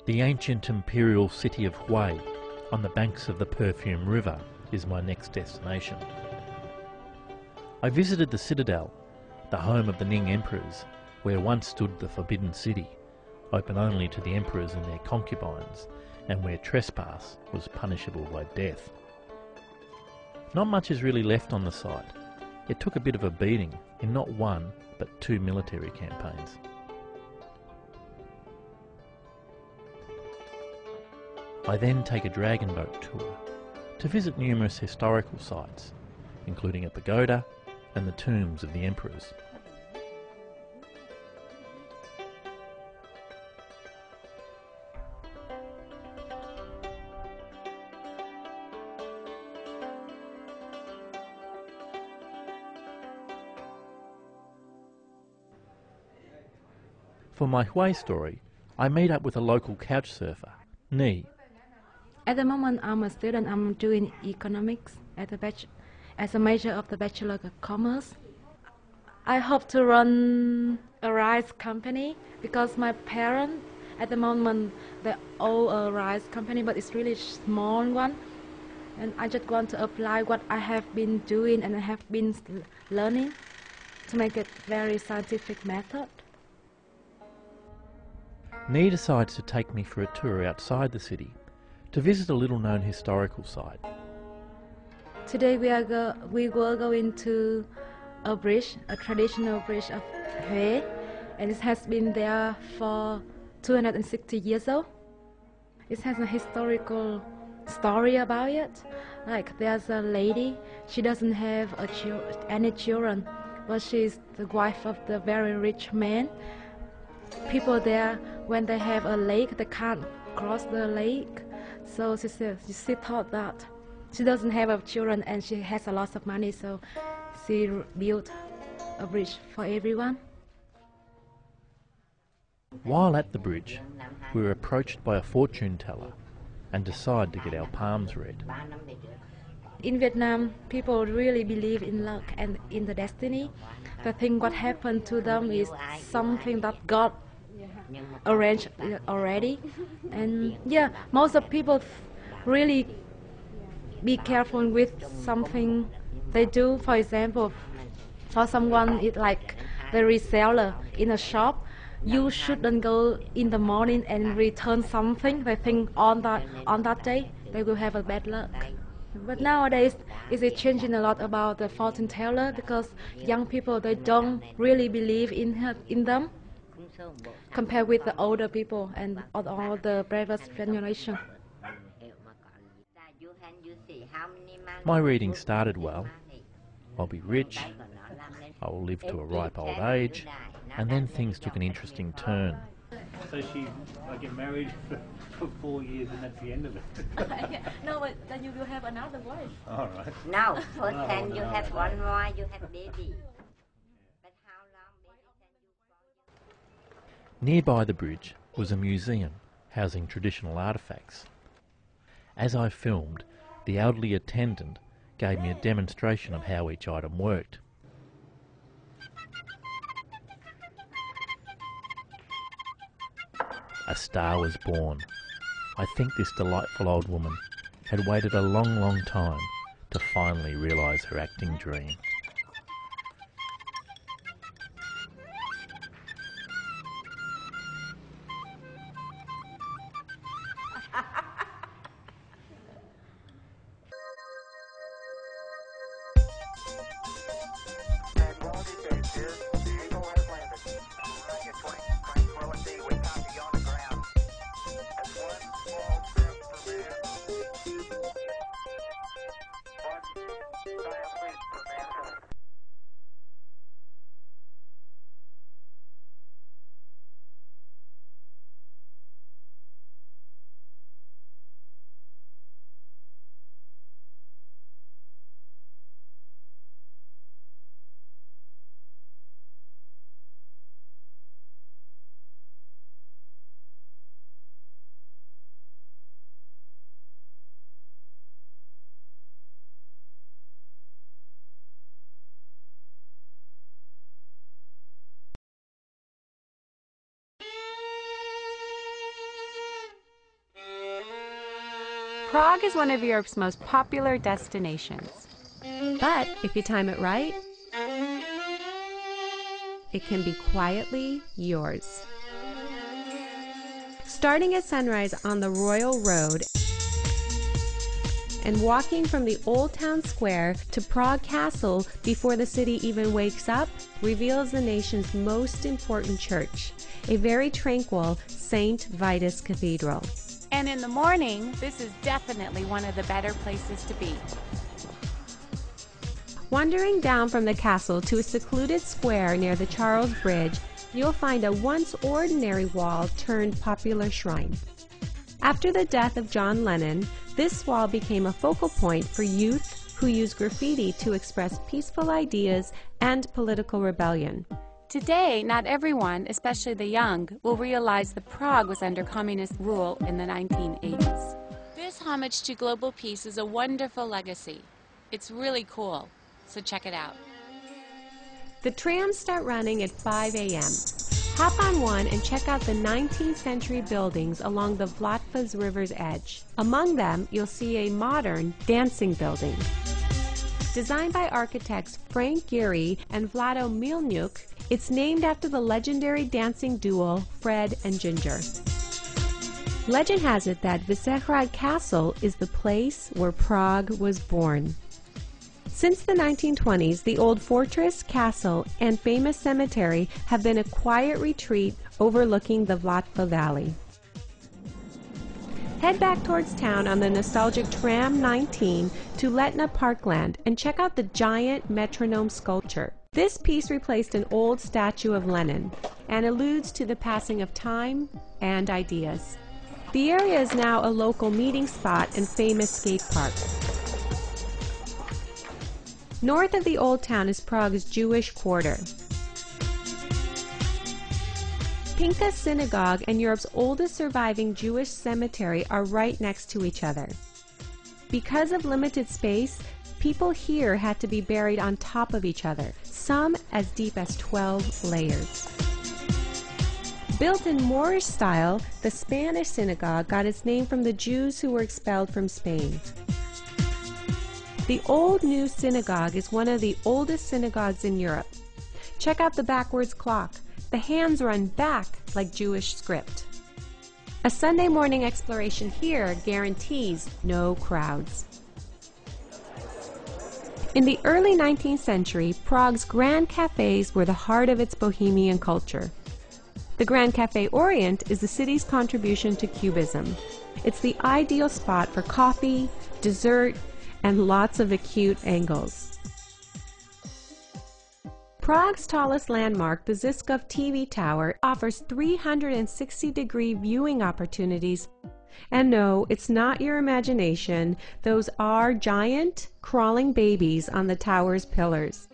The ancient imperial city of Hue, on the banks of the Perfume River, is my next destination. I visited the citadel, the home of the Ning emperors, where once stood the Forbidden City, open only to the emperors and their concubines, and where trespass was punishable by death. Not much is really left on the site. It took a bit of a beating in not one, but 2 military campaigns. I then take a dragon boat tour to visit numerous historical sites, including a pagoda and the tombs of the emperors. For my Hue story, I meet up with a local couch surfer, Ni. At the moment, I'm a student. I'm doing economics as a major of the Bachelor of Commerce. I hope to run a rice company because my parents, at the moment, they own a rice company, but it's really small one. And I just want to apply what I have been doing and I have been learning to make it very scientific method. Ni decides to take me for a tour outside the city to visit a little-known historical site. Today we will go into a bridge, a traditional bridge of Hue, and it has been there for 260 years old. It has a historical story about it. Like there's a lady, she doesn't have any children, but she's the wife of the very rich man. People there, when they have a lake, they can't cross the lake. So she thought that she doesn't have children and she has a lot of money, so she built a bridge for everyone. While at the bridge, we were approached by a fortune teller and decide to get our palms read. In Vietnam, people really believe in luck and in the destiny. They think what happened to them is something that God arranged already. And yeah, most of people really be careful with something they do. For example, for someone it's like the reseller in a shop, you shouldn't go in the morning and return something. They think on that day they will have a bad luck. But nowadays it's changing a lot about the fortune teller because young people, they don't really believe in them compared with the older people and all the previous generation. My reading started well. I'll be rich, I will live to a ripe old age, and then things took an interesting turn. So I get married for 4 years and that's the end of it. No, but then you will have another wife. All right. No, first time you have one more, you have baby. Nearby the bridge was a museum housing traditional artefacts. As I filmed, the elderly attendant gave me a demonstration of how each item worked. A star was born. I think this delightful old woman had waited a long, long time to finally realise her acting dream. Prague is one of Europe's most popular destinations. But if you time it right, it can be quietly yours. Starting at sunrise on the Royal Road and walking from the Old Town Square to Prague Castle before the city even wakes up reveals the nation's most important church, a very tranquil St. Vitus Cathedral. And in the morning, this is definitely one of the better places to be. Wandering down from the castle to a secluded square near the Charles Bridge, you'll find a once ordinary wall turned popular shrine. After the death of John Lennon, this wall became a focal point for youth who use graffiti to express peaceful ideas and political rebellion. Today, not everyone, especially the young, will realize that Prague was under communist rule in the 1980s. This homage to global peace is a wonderful legacy. It's really cool, so check it out. The trams start running at 5 a.m. Hop on one and check out the 19th century buildings along the Vltava's river's edge. Among them, you'll see a modern dancing building. Designed by architects Frank Gehry and Vlado Milniuk, it's named after the legendary dancing duo Fred and Ginger. Legend has it that Vyšehrad Castle is the place where Prague was born. Since the 1920s, the old fortress, castle, and famous cemetery have been a quiet retreat overlooking the Vltava Valley. Head back towards town on the nostalgic Tram 19 to Letna Parkland and check out the giant metronome sculpture. This piece replaced an old statue of Lenin and alludes to the passing of time and ideas. The area is now a local meeting spot and famous skate park. North of the Old Town is Prague's Jewish quarter. Pinka Synagogue and Europe's oldest surviving Jewish cemetery are right next to each other. Because of limited space, people here had to be buried on top of each other, some as deep as 12 layers. Built in Moorish style, the Spanish synagogue got its name from the Jews who were expelled from Spain. The Old New Synagogue is one of the oldest synagogues in Europe. Check out the backwards clock. The hands run back like Jewish script. A Sunday morning exploration here guarantees no crowds. In the early 19th century, Prague's Grand Cafes were the heart of its bohemian culture. The Grand Cafe Orient is the city's contribution to Cubism. It's the ideal spot for coffee, dessert, and lots of acute angles. Prague's tallest landmark, the Žižkov TV Tower, offers 360-degree viewing opportunities. And no, it's not your imagination. Those are giant, crawling babies on the tower's pillars.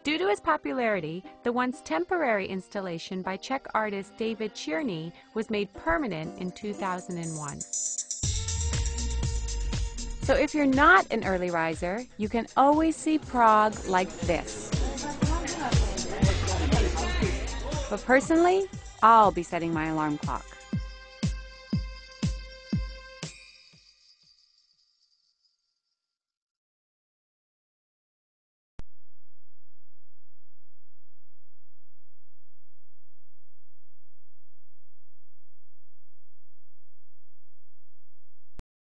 Due to its popularity, the once temporary installation by Czech artist David Černý was made permanent in 2001. So if you're not an early riser, you can always see Prague like this. But personally, I'll be setting my alarm clock.